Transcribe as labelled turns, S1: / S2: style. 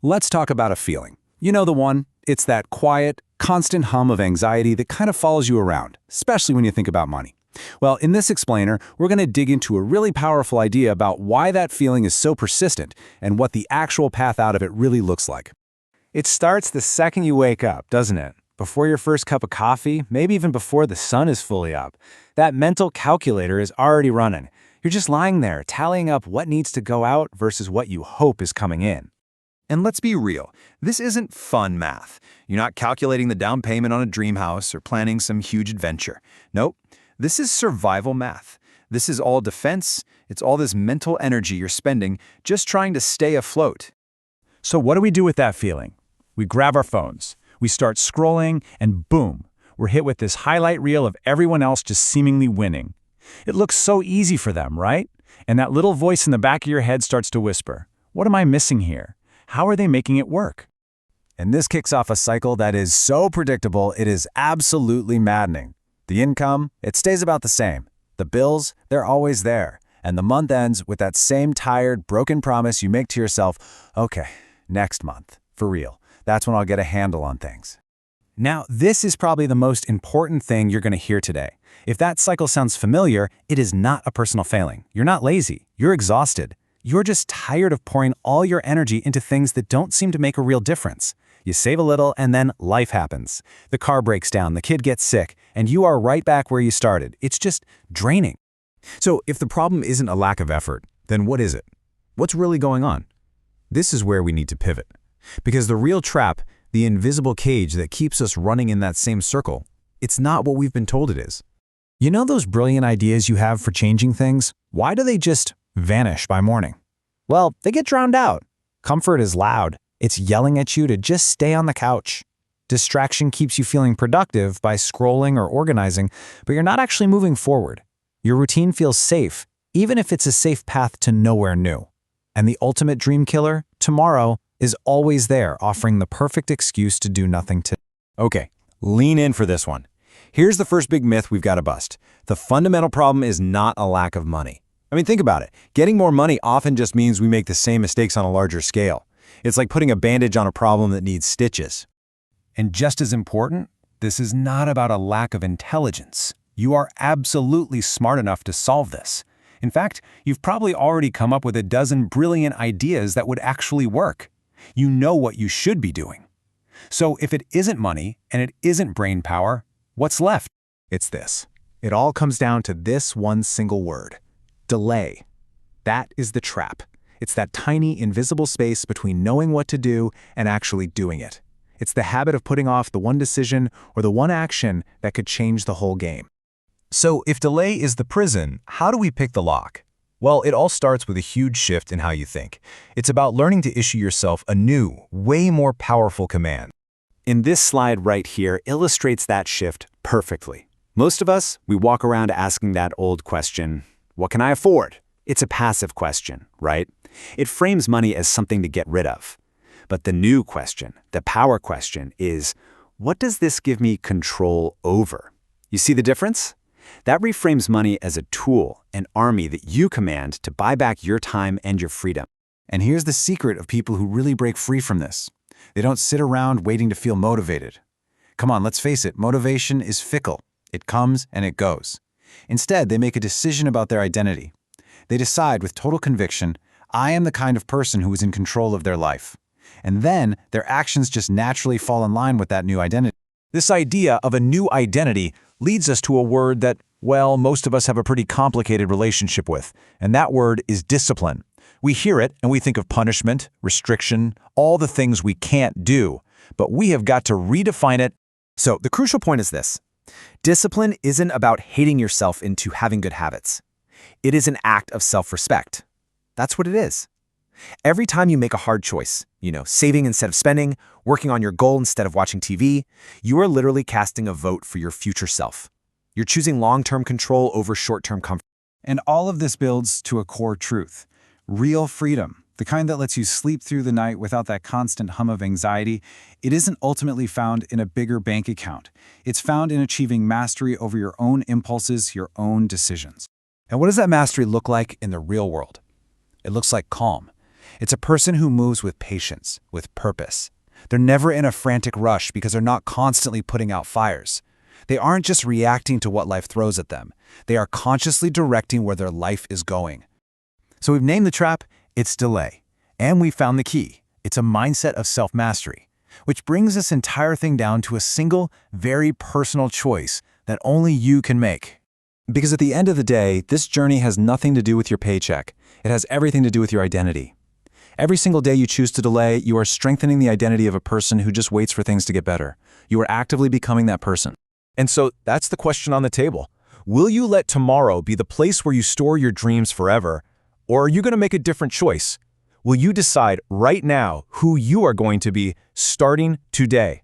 S1: Let's talk about a feeling. You know the one? It's that quiet, constant hum of anxiety that kind of follows you around, especially when you think about money. Well, in this explainer, we're going to dig into a really powerful idea about why that feeling is so persistent and what the actual path out of it really looks like.
S2: It starts the second you wake up, doesn't it? Before your first cup of coffee, maybe even before the sun is fully up. That mental calculator is already running. You're just lying there, tallying up what needs to go out versus what you hope is coming in.
S3: And let's be real, this isn't fun math. You're not calculating the down payment on a dream house or planning some huge adventure. Nope, this is survival math. This is all defense. It's all this mental energy you're spending just trying to stay afloat.
S2: So what do we do with that feeling? We grab our phones, we start scrolling, and boom, we're hit with this highlight reel of everyone else just seemingly winning. It looks so easy for them, right? And that little voice in the back of your head starts to whisper, "What am I missing here? How are they making it work?"
S1: And this kicks off a cycle that is so predictable, it is absolutely maddening. The income, it stays about the same. The bills, they're always there. And the month ends with that same tired, broken promise you make to yourself, okay, next month, for real. That's when I'll get a handle on things. Now, this is probably the most important thing you're going to hear today. If that cycle sounds familiar, it is not a personal failing. You're not lazy. You're exhausted. You're just tired of pouring all your energy into things that don't seem to make a real difference. You save a little and then life happens. The car breaks down, the kid gets sick, and you are right back where you started. It's just draining.
S4: So if the problem isn't a lack of effort, then what is it? What's really going on? This is where we need to pivot. Because the real trap, the invisible cage that keeps us running in that same circle, it's not what we've been told it is.
S1: You know those brilliant ideas you have for changing things? Why do they just vanish by morning? Well, they get drowned out. Comfort is loud. It's yelling at you to just stay on the couch. Distraction keeps you feeling productive by scrolling or organizing, but you're not actually moving forward. Your routine feels safe, even if it's a safe path to nowhere new. And the ultimate dream killer, tomorrow, is always there, offering the perfect excuse to do nothing today.
S3: Okay, lean in for this one. Here's the first big myth we've got to bust. The fundamental problem is not a lack of money. I mean, think about it. Getting more money often just means we make the same mistakes on a larger scale. It's like putting a bandage on a problem that needs stitches.
S1: And just as important, this is not about a lack of intelligence. You are absolutely smart enough to solve this. In fact, you've probably already come up with a dozen brilliant ideas that would actually work. You know what you should be doing. So if it isn't money and it isn't brain power, what's left?
S4: It's this. It all comes down to this one single word: delay. That is the trap. It's that tiny, invisible space between knowing what to do and actually doing it. It's the habit of putting off the one decision or the one action that could change the whole game.
S5: So if delay is the prison, how do we pick the lock? Well, it all starts with a huge shift in how you think. It's about learning to issue yourself a new, way more powerful command.
S2: In this slide right here illustrates that shift perfectly. Most of us, we walk around asking that old question, what can I afford? It's a passive question, right? It frames money as something to get rid of. But the new question, the power question, is, what does this give me control over? You see the difference? That reframes money as a tool, an army that you command to buy back your time and your freedom.
S1: And here's the secret of people who really break free from this. They don't sit around waiting to feel motivated. Come on, let's face it, motivation is fickle. It comes and it goes. Instead, they make a decision about their identity. They decide with total conviction, I am the kind of person who is in control of their life. And then their actions just naturally fall in line with that new identity.
S4: This idea of a new identity leads us to a word that, well, most of us have a pretty complicated relationship with, and that word is discipline. We hear it and we think of punishment, restriction, all the things we can't do, but we have got to redefine it.
S3: So the crucial point is this. Discipline isn't about hating yourself into having good habits. It is an act of self-respect. That's what it is. Every time you make a hard choice, saving instead of spending, working on your goal instead of watching TV, you are literally casting a vote for your future self. You're choosing long-term control over short-term comfort.
S1: And all of this builds to a core truth. Real freedom, the kind that lets you sleep through the night without that constant hum of anxiety, it isn't ultimately found in a bigger bank account. It's found in achieving mastery over your own impulses, your own decisions. And what does that mastery look like in the real world? It looks like calm. It's a person who moves with patience, with purpose. They're never in a frantic rush because they're not constantly putting out fires. They aren't just reacting to what life throws at them. They are consciously directing where their life is going.
S4: So we've named the trap, it's delay. And we found the key. It's a mindset of self-mastery, which brings this entire thing down to a single, very personal choice that only you can make.
S1: Because at the end of the day, this journey has nothing to do with your paycheck. It has everything to do with your identity. Every single day you choose to delay, you are strengthening the identity of a person who just waits for things to get better. You are actively becoming that person.
S5: And so that's the question on the table. Will you let tomorrow be the place where you store your dreams forever? Or are you going to make a different choice? Will you decide right now who you are going to be starting today?